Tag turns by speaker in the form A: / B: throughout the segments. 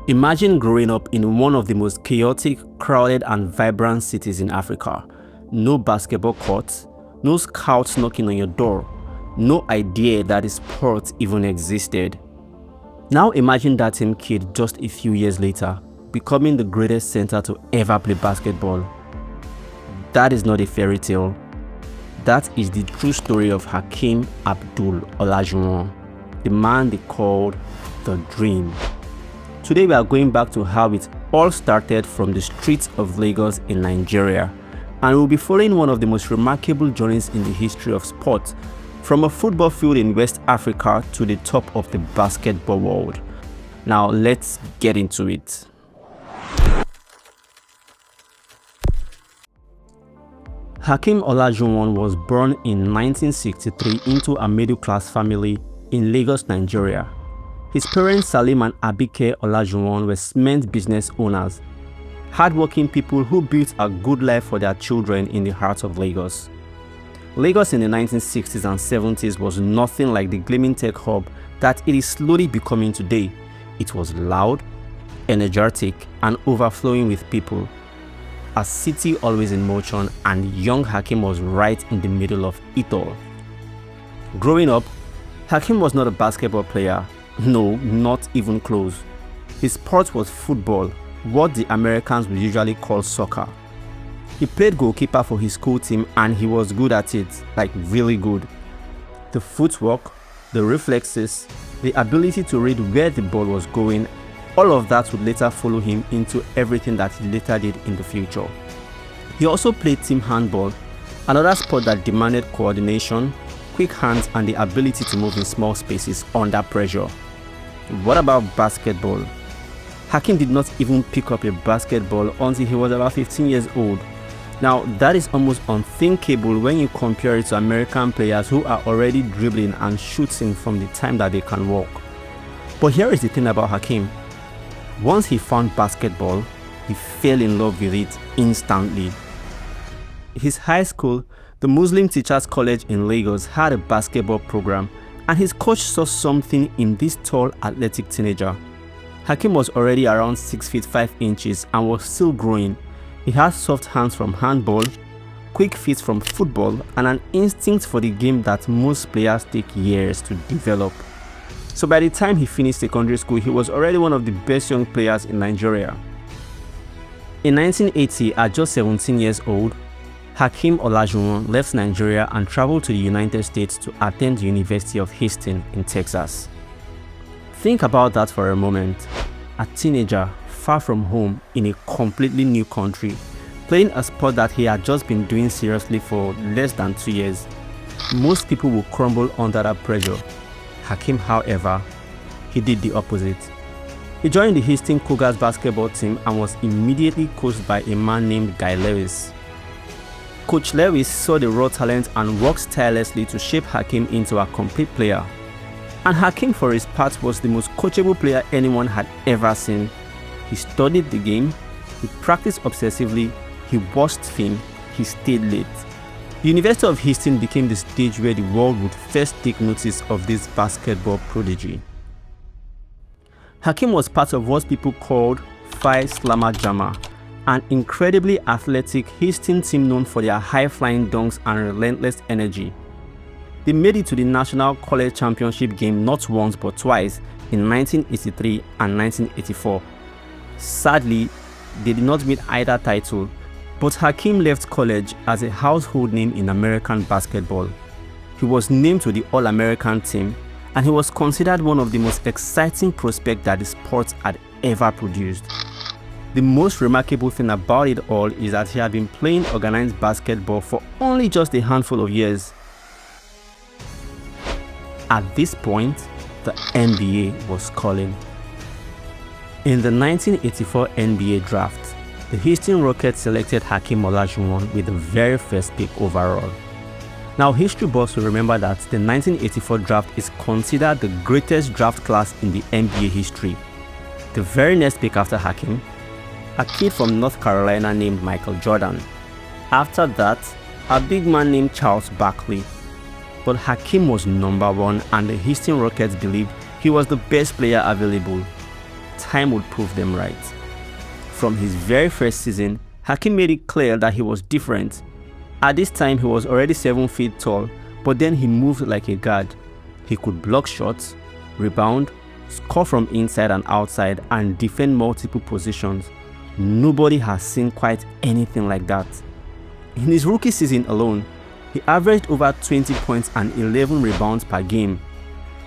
A: Imagine growing up in one of the most chaotic, crowded and vibrant cities in Africa. No basketball courts, no scouts knocking on your door, no idea that a sport even existed. Now imagine that same kid just a few years later, becoming the greatest center to ever play basketball. That is not a fairy tale. That is the true story of Hakeem Olajuwon, the man they called the Dream. Today we are going back to how it all started from the streets of Lagos in Nigeria, and we'll be following one of the most remarkable journeys in the history of sport, from a football field in West Africa to the top of the basketball world. Now let's get into it. Hakeem Olajuwon was born in 1963 into a middle-class family in Lagos, Nigeria. His parents Salim and Abike Olajuwon were cement business owners, hardworking people who built a good life for their children in the heart of Lagos. Lagos in the 1960s and 70s was nothing like the gleaming tech hub that it is slowly becoming today. It was loud, energetic, and overflowing with people. A city always in motion, and young Hakeem was right in the middle of it all. Growing up, Hakeem was not a basketball player. No, not even close. His sport was football, what the Americans would usually call soccer. He played goalkeeper for his school team and he was good at it, like really good. The footwork, the reflexes, the ability to read where the ball was going, all of that would later follow him into everything that he later did in the future. He also played team handball, another sport that demanded coordination, quick hands and the ability to move in small spaces under pressure. What about basketball? Hakeem did not even pick up a basketball until he was about 15 years old. Now that is almost unthinkable when you compare it to American players who are already dribbling and shooting from the time that they can walk. But here is the thing about Hakeem. Once he found basketball, he fell in love with it instantly. His high school, the Muslim Teachers College in Lagos, had a basketball program, and his coach saw something in this tall, athletic teenager. Hakeem was already around 6 feet 5 inches and was still growing. He had soft hands from handball, quick feet from football, and an instinct for the game that most players take years to develop. So by the time he finished secondary school, he was already one of the best young players in Nigeria. In 1980, at just 17 years old, Hakeem Olajuwon left Nigeria and traveled to the United States to attend the University of Houston in Texas. Think about that for a moment. A teenager far from home in a completely new country, playing a sport that he had just been doing seriously for less than 2 years. Most people will crumble under that pressure. Hakeem, however, he did the opposite. He joined the Houston Cougars basketball team and was immediately coached by a man named Guy Lewis. Coach Lewis saw the raw talent and worked tirelessly to shape Hakeem into a complete player. And Hakeem, for his part, was the most coachable player anyone had ever seen. He studied the game, he practiced obsessively, he watched film, he stayed late. The University of Houston became the stage where the world would first take notice of this basketball prodigy. Hakeem was part of what people called Phi Slamma Jamma, an incredibly athletic Houston team known for their high-flying dunks and relentless energy. They made it to the National College Championship game not once but twice in 1983 and 1984. Sadly, they did not win either title, but Hakeem left college as a household name in American basketball. He was named to the All-American team, and he was considered one of the most exciting prospects that the sport had ever produced. The most remarkable thing about it all is that he had been playing organized basketball for only just a handful of years. At this point, the NBA was calling. In the 1984 NBA draft, the Houston Rockets selected Hakeem Olajuwon with the very first pick overall. Now, history buffs will remember that the 1984 draft is considered the greatest draft class in the NBA history. The very next pick after Hakeem, a kid from North Carolina named Michael Jordan. After that, a big man named Charles Barkley. But Hakeem was number one, and the Houston Rockets believed he was the best player available. time would prove them right. From his very first season, Hakeem made it clear that he was different. At this time, he was already 7 feet tall, but then he moved like a guard. He could block shots, rebound, score from inside and outside, and defend multiple positions. Nobody has seen quite anything like that. In his rookie season alone, he averaged over 20 points and 11 rebounds per game.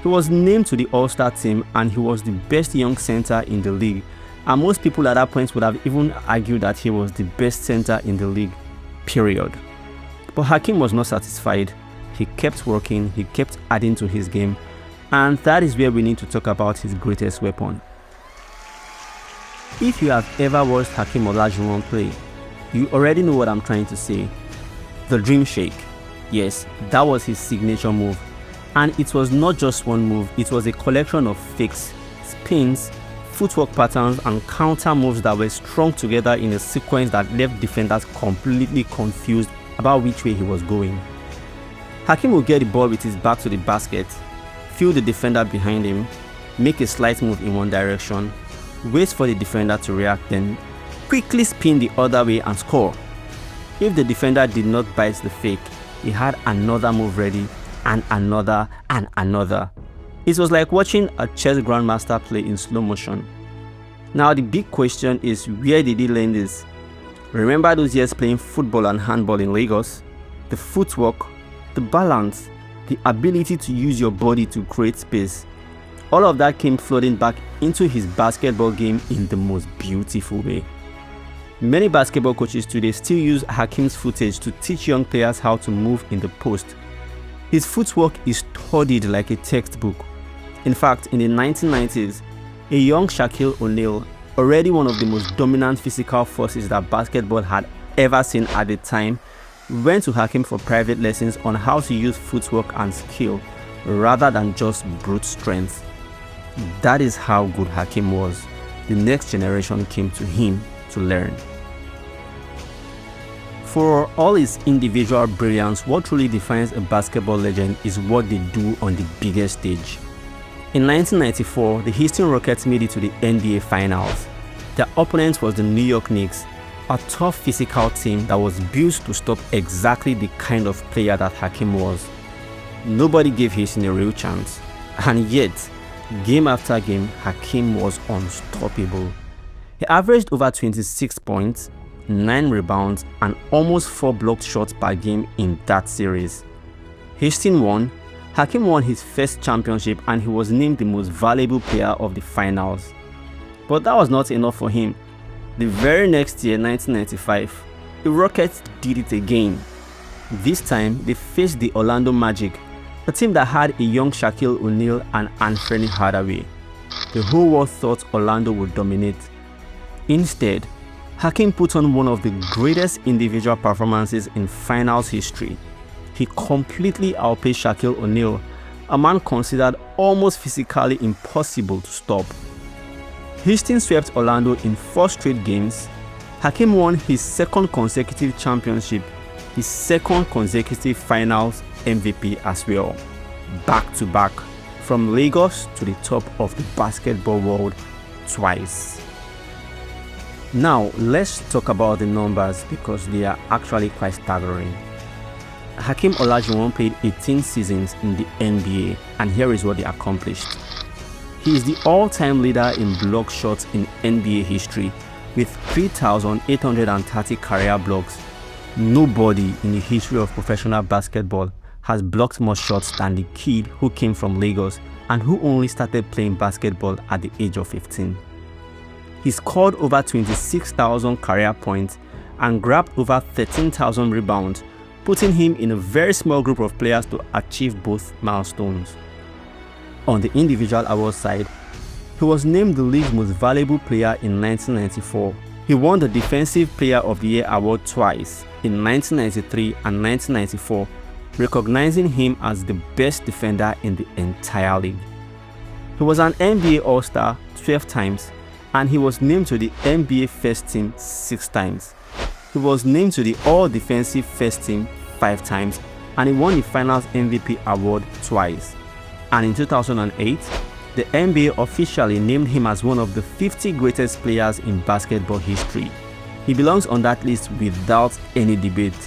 A: He was named to the All-Star team and he was the best young center in the league, and most people at that point would have even argued that he was the best center in the league, period. But Hakeem was not satisfied. He kept working, he kept adding to his game, and that is where we need to talk about his greatest weapon. If you have ever watched Hakeem Olajuwon play, you already know what I'm trying to say. The dream shake. Yes, that was his signature move. And it was not just one move, it was a collection of fakes, spins, footwork patterns, and counter moves that were strung together in a sequence that left defenders completely confused about which way he was going. Hakeem would get the ball with his back to the basket, feel the defender behind him, make a slight move in one direction, wait for the defender to react, then quickly spin the other way and score. If the defender did not bite the fake, he had another move ready, and another and another. It was like watching a chess grandmaster play in slow motion. Now the big question is, where did he learn this? Remember those years playing football and handball in Lagos? The footwork, the balance, the ability to use your body to create space. All of that came flooding back into his basketball game in the most beautiful way. Many basketball coaches today still use Hakeem's footage to teach young players how to move in the post. His footwork is studied like a textbook. In fact, in the 1990s, a young Shaquille O'Neal, already one of the most dominant physical forces that basketball had ever seen at the time, went to Hakeem for private lessons on how to use footwork and skill rather than just brute strength. That is how good Hakeem was. The next generation came to him to learn. For all his individual brilliance, what truly defines a basketball legend is what they do on the biggest stage. In 1994, the Houston Rockets made it to the NBA Finals. Their opponent was the New York Knicks, a tough physical team that was built to stop exactly the kind of player that Hakeem was. Nobody gave Houston a real chance, and yet, game after game, Hakeem was unstoppable. He averaged over 26 points, 9 rebounds, and almost 4 blocked shots per game in that series. Houston won. Hakeem won his first championship and he was named the most valuable player of the finals. But that was not enough for him. The very next year, 1995, the Rockets did it again. This time, they faced the Orlando Magic, a team that had a young Shaquille O'Neal and Anthony Hardaway. The whole world thought Orlando would dominate. Instead, Hakeem put on one of the greatest individual performances in finals history. He completely outpaced Shaquille O'Neal, a man considered almost physically impossible to stop. Houston swept Orlando in 4 straight games. Hakeem won his second consecutive championship, his second consecutive finals MVP as well, back to back, from Lagos to the top of the basketball world twice. Now let's talk about the numbers because they are actually quite staggering. Hakeem Olajuwon played 18 seasons in the NBA, and here is what he accomplished. He is the all-time leader in block shots in NBA history with 3,830 career blocks. Nobody in the history of professional basketball has blocked more shots than the kid who came from Lagos and who only started playing basketball at the age of 15. He scored over 26,000 career points and grabbed over 13,000 rebounds, putting him in a very small group of players to achieve both milestones. On the individual award side, he was named the league's most valuable player in 1994. He won the Defensive Player of the Year award twice, in 1993 and 1994, recognizing him as the best defender in the entire league. He was an NBA All-Star 12 times, and he was named to the NBA First Team 6 times. He was named to the All-Defensive First Team 5 times, and he won the Finals MVP award twice. And in 2008, the NBA officially named him as one of the 50 greatest players in basketball history. He belongs on that list without any debate.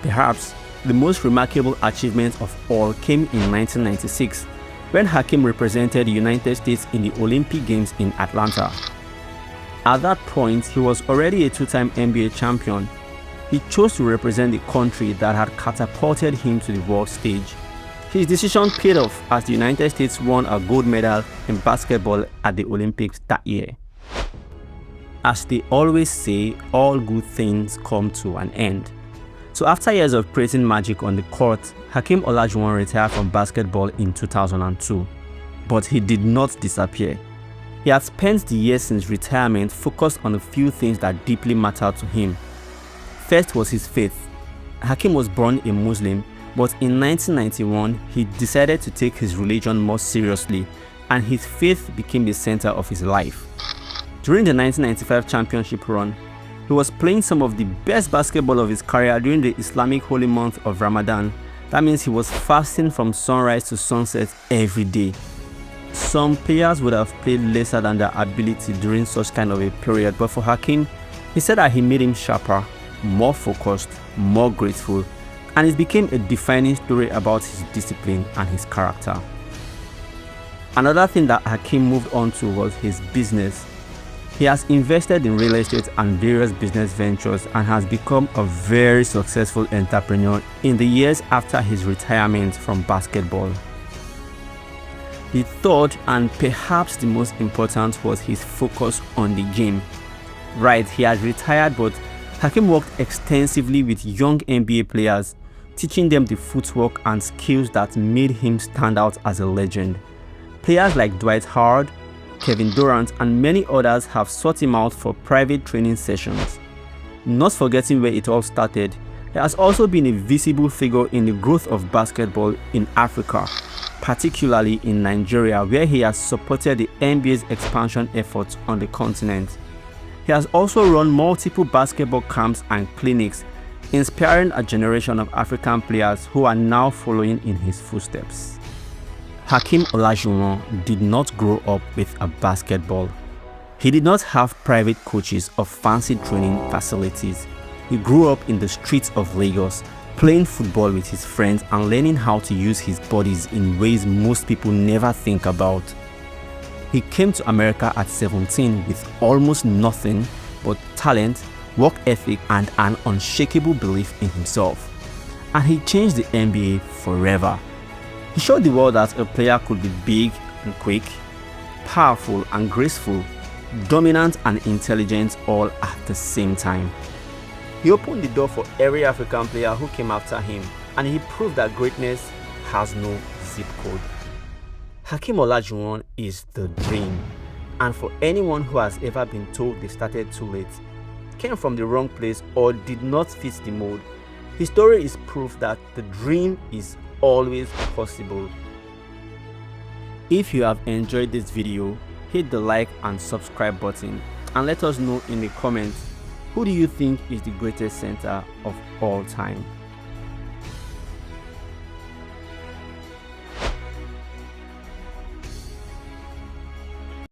A: Perhaps the most remarkable achievement of all came in 1996, when Hakeem represented the United States in the Olympic Games in Atlanta. At that point, he was already a two-time NBA champion. He chose to represent the country that had catapulted him to the world stage. His decision paid off as the United States won a gold medal in basketball at the Olympics that year. As they always say, all good things come to an end. So after years of creating magic on the court, Hakeem Olajuwon retired from basketball in 2002. But he did not disappear. He had spent the years since retirement focused on a few things that deeply mattered to him. First was his faith. Hakeem was born a Muslim, but in 1991 he decided to take his religion more seriously, and his faith became the center of his life. During the 1995 championship run, he was playing some of the best basketball of his career during the Islamic holy month of Ramadan. That means he was fasting from sunrise to sunset every day. Some players would have played lesser than their ability during such kind of a period, but for Hakeem, he said that he made him sharper, more focused, more grateful, and it became a defining story about his discipline and his character. Another thing that Hakeem moved on to was his business. He has invested in real estate and various business ventures and has become a very successful entrepreneur in the years after his retirement from basketball. The third and perhaps the most important was his focus on the game. Right, he had retired, but Hakeem worked extensively with young NBA players, teaching them the footwork and skills that made him stand out as a legend. Players like Dwight Howard, Kevin Durant, and many others have sought him out for private training sessions. Not forgetting where it all started, he has also been a visible figure in the growth of basketball in Africa, particularly in Nigeria, where he has supported the NBA's expansion efforts on the continent. He has also run multiple basketball camps and clinics, inspiring a generation of African players who are now following in his footsteps. Hakeem Olajuwon did not grow up with a basketball. He did not have private coaches or fancy training facilities. He grew up in the streets of Lagos, playing football with his friends and learning how to use his bodies in ways most people never think about. He came to America at 17 with almost nothing but talent, work ethic, and an unshakable belief in himself. And he changed the NBA forever. He showed the world that a player could be big and quick, powerful and graceful, dominant and intelligent all at the same time. He opened the door for every African player who came after him, and he proved that greatness has no zip code. Hakeem Olajuwon is the dream, and for anyone who has ever been told they started too late, came from the wrong place, or did not fit the mold, his story is proof that the dream is always possible. If you have enjoyed this video, hit the like and subscribe button and let us know in the comments, who do you think is the greatest center of all time?